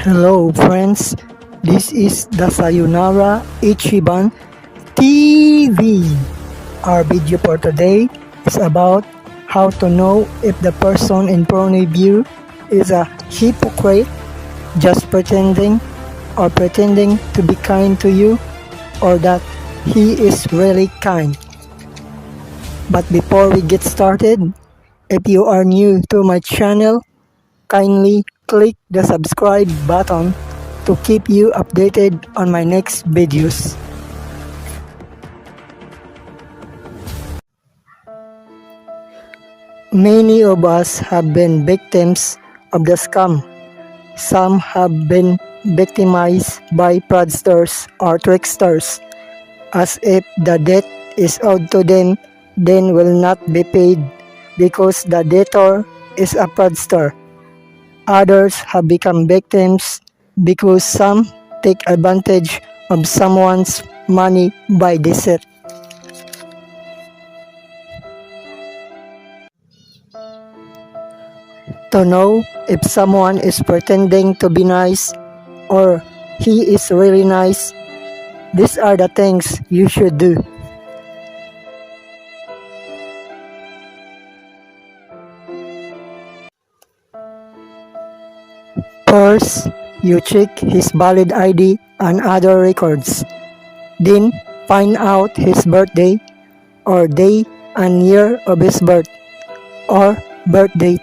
Hello friends, this is the Sayonara Ichiban TV. Our video for today is about how to know if the person in front of you is a hypocrite, just pretending, or pretending to be kind to you, or that he is really kind. But before we get started, if you are new to my channel, kindly click the subscribe button to keep you updated on my next videos. Many of us have been victims of the scam. Some have been victimized by fraudsters or tricksters, as if the debt is owed to them then will not be paid because the debtor is a fraudster. Others have become victims because some take advantage of someone's money by deceit. To know if someone is pretending to be nice or he is really nice, these are the things you should do. First, you check his valid ID and other records. Then, find out his birthday or day and year of his birth or birth date.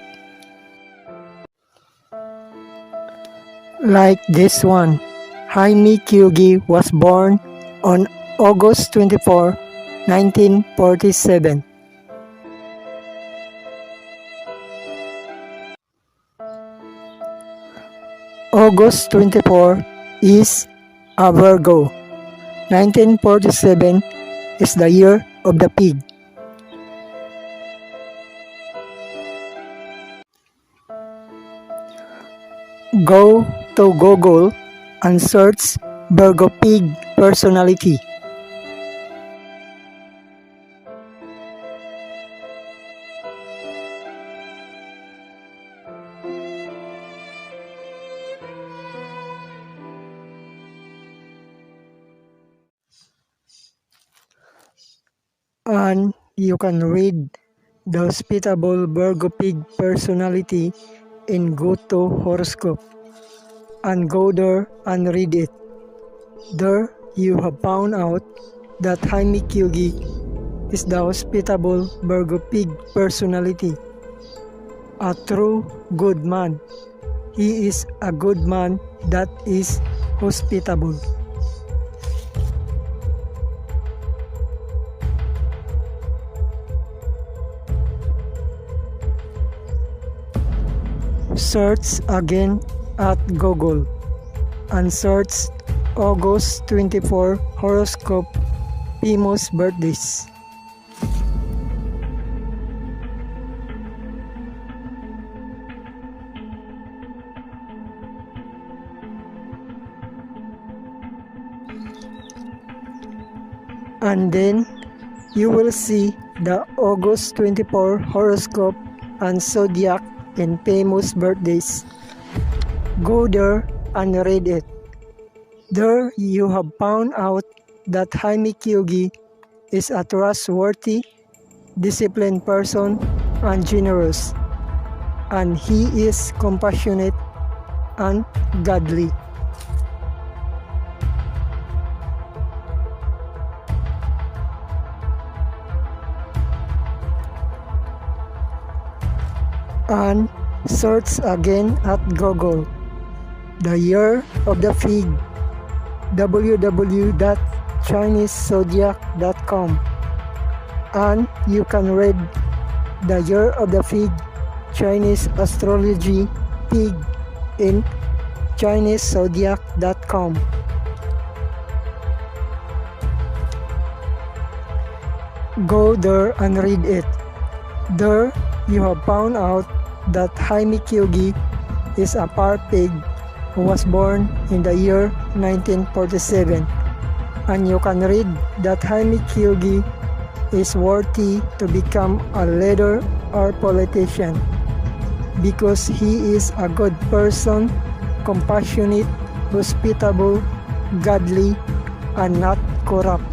Like this one, Jaime Kyugi was born on August 24, 1947. August 24 is a Virgo. 1947 is the year of the pig. Go to Google and search Virgo pig personality. And you can read the hospitable Virgo pig personality in Go to Horoscope, and go there and read it. There you have found out that Jaime Kyugi is the hospitable Virgo pig personality, a true good man. He is a good man that is hospitable. Search again at Google and search August 24 horoscope famous birthdays. And then you will see the August 24 horoscope and zodiac and famous birthdays. Go there and read it. There you have found out that Jaime Kyugi is a trustworthy, disciplined person and generous, and he is compassionate and godly. And search again at Google the year of the pig, www.chinesezodiac.com, and you can read the year of the pig Chinese astrology pig in chinesezodiac.com. Go there and read it. There you have found out that Jaime Kyugi is a part pig who was born in the year 1947, and you can read that Jaime Kyugi is worthy to become a leader or politician because he is a good person compassionate, hospitable, godly, and not corrupt.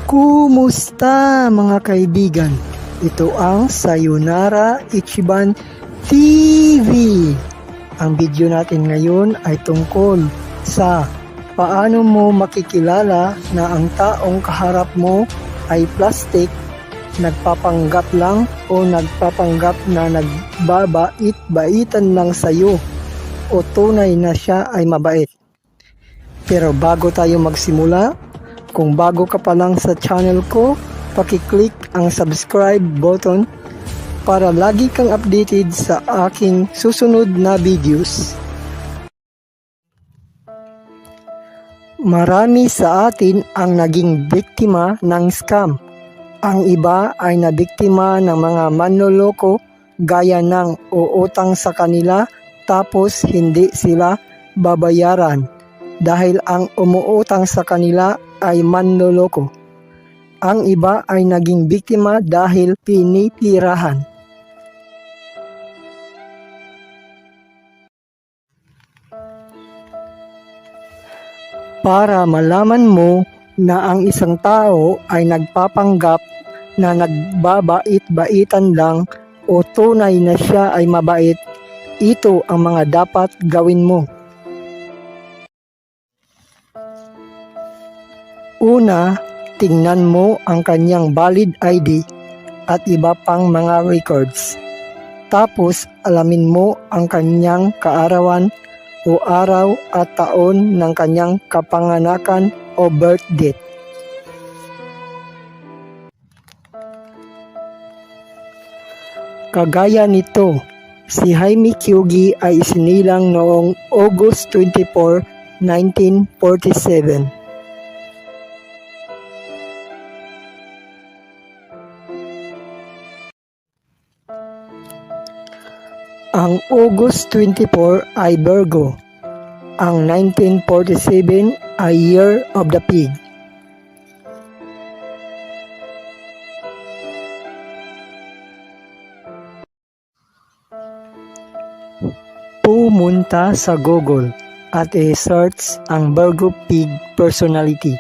Kumusta mga kaibigan? Ito ang Sayonara Ichiban TV. Ang video natin ngayon ay tungkol sa paano mo makikilala na ang taong kaharap mo ay plastic, nagpapanggap lang o nagpapanggap na nagbabait-baitan lang sa'yo o tunay na siya ay mabait. Pero bago tayo magsimula, kung bago ka pa lang sa channel ko, paki-click ang subscribe button para lagi kang updated sa aking susunod na videos. Marami sa atin ang naging biktima ng scam. Ang iba ay nabiktima ng mga manloloko gaya ng uutang sa kanila tapos hindi sila babayaran dahil ang umuutang sa kanila ay manloloko. Ang iba ay naging biktima dahil pinipirahan. Para malaman mo na ang isang tao ay nagpapanggap na nagbabait-baitan lang o tunay na siya ay mabait, ito ang mga dapat gawin mo. Una, tingnan mo ang kanyang valid ID at iba pang mga records. Tapos, alamin mo ang kanyang kaarawan o araw at taon ng kanyang kapanganakan o birth date. Kagaya nito, si Jaime Kyugi ay isinilang noong August 24, 1947. Ang August 24 ay Virgo. Ang 1947 ay Year of the Pig. Pumunta sa Google at i-search ang Virgo Pig personality.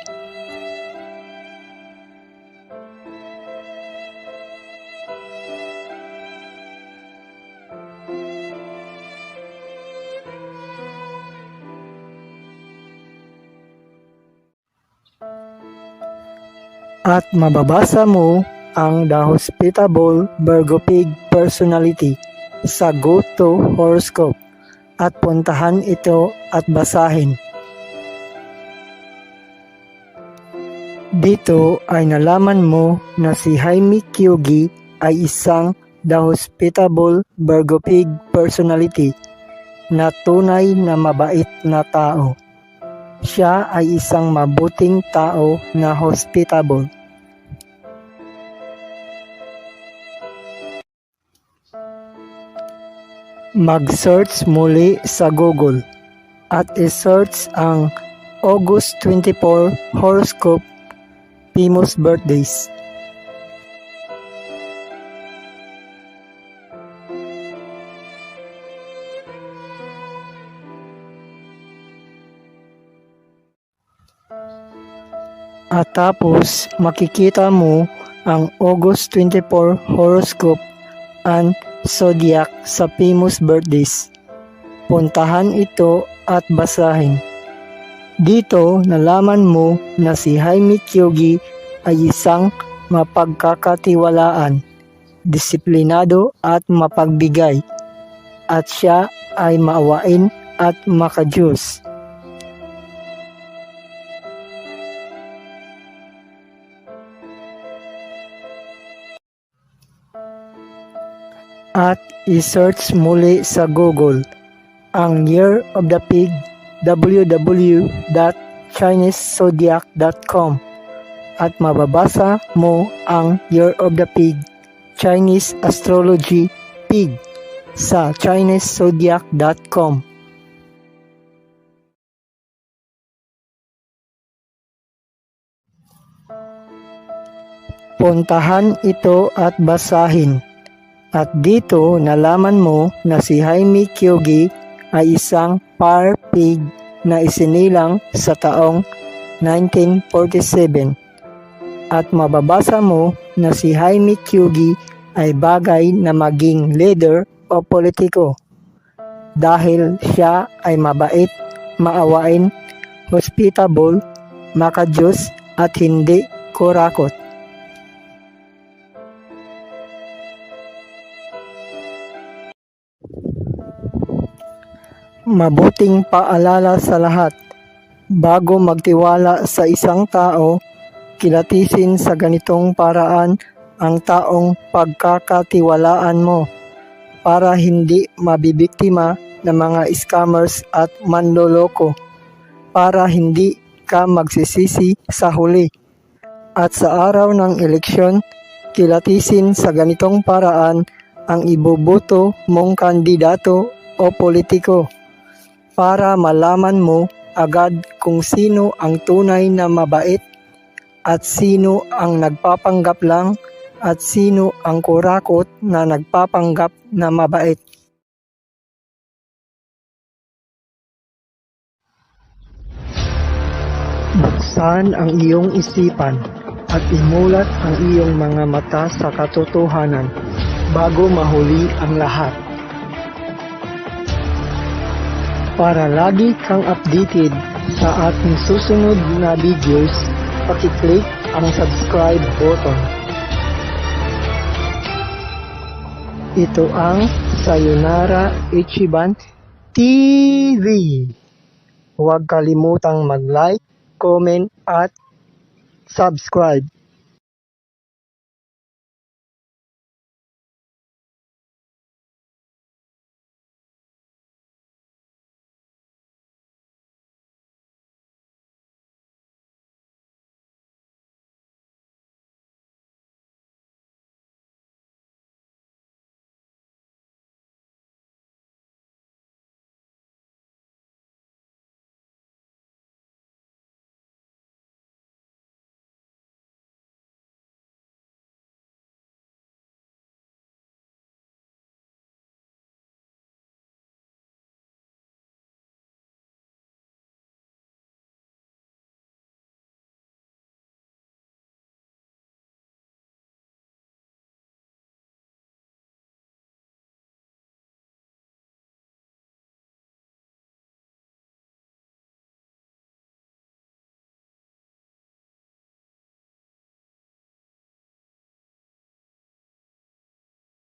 At mababasa mo ang The Hospitable Virgo Pig Personality sa GoTo Horoscope at puntahan ito at basahin. Dito ay nalaman mo na si Jaime Kyugi ay isang The Hospitable Virgo Pig Personality na tunay na mabait na tao. Siya ay isang mabuting tao na hospitable. Mag-search muli sa Google at i-search ang August 24 horoscope famous birthdays. At tapos makikita mo ang August 24 horoscope and zodiac sa famous birthdays. Puntahan ito at basahin. Dito nalaman mo na si Jaime Kyogi ay isang mapagkakatiwalaan, disiplinado at mapagbigay, at siya ay maawain at makadiyos. At i-search muli sa Google ang Year of the Pig, www.chinesezodiac.com, at mababasa mo ang Year of the Pig, Chinese Astrology Pig sa chinesezodiac.com. Puntahan ito at basahin. At dito nalaman mo na si Jaime Kyogi ay isang par pig na isinilang sa taong 1947. At mababasa mo na si Jaime Kyogi ay bagay na maging leader o politiko dahil siya ay mabait, maawain, hospitable, makadiyos at hindi kurakot. Mabuting paalala sa lahat, bago magtiwala sa isang tao, kilatisin sa ganitong paraan ang taong pagkakatiwalaan mo para hindi mabibiktima ng mga scammers at manloloko, para hindi ka magsisisi sa huli. At sa araw ng eleksyon, kilatisin sa ganitong paraan ang iboboto mong kandidato o politiko, para malaman mo agad kung sino ang tunay na mabait at sino ang nagpapanggap lang at sino ang kurakot na nagpapanggap na mabait. Buksan ang iyong isipan at imulat ang iyong mga mata sa katotohanan bago mahuli ang lahat. Para lagi kang updated sa ating susunod na videos, paki-click ang subscribe button. Ito ang Sayonara Ichiban TV. Huwag kalimutang mag-like, comment at subscribe.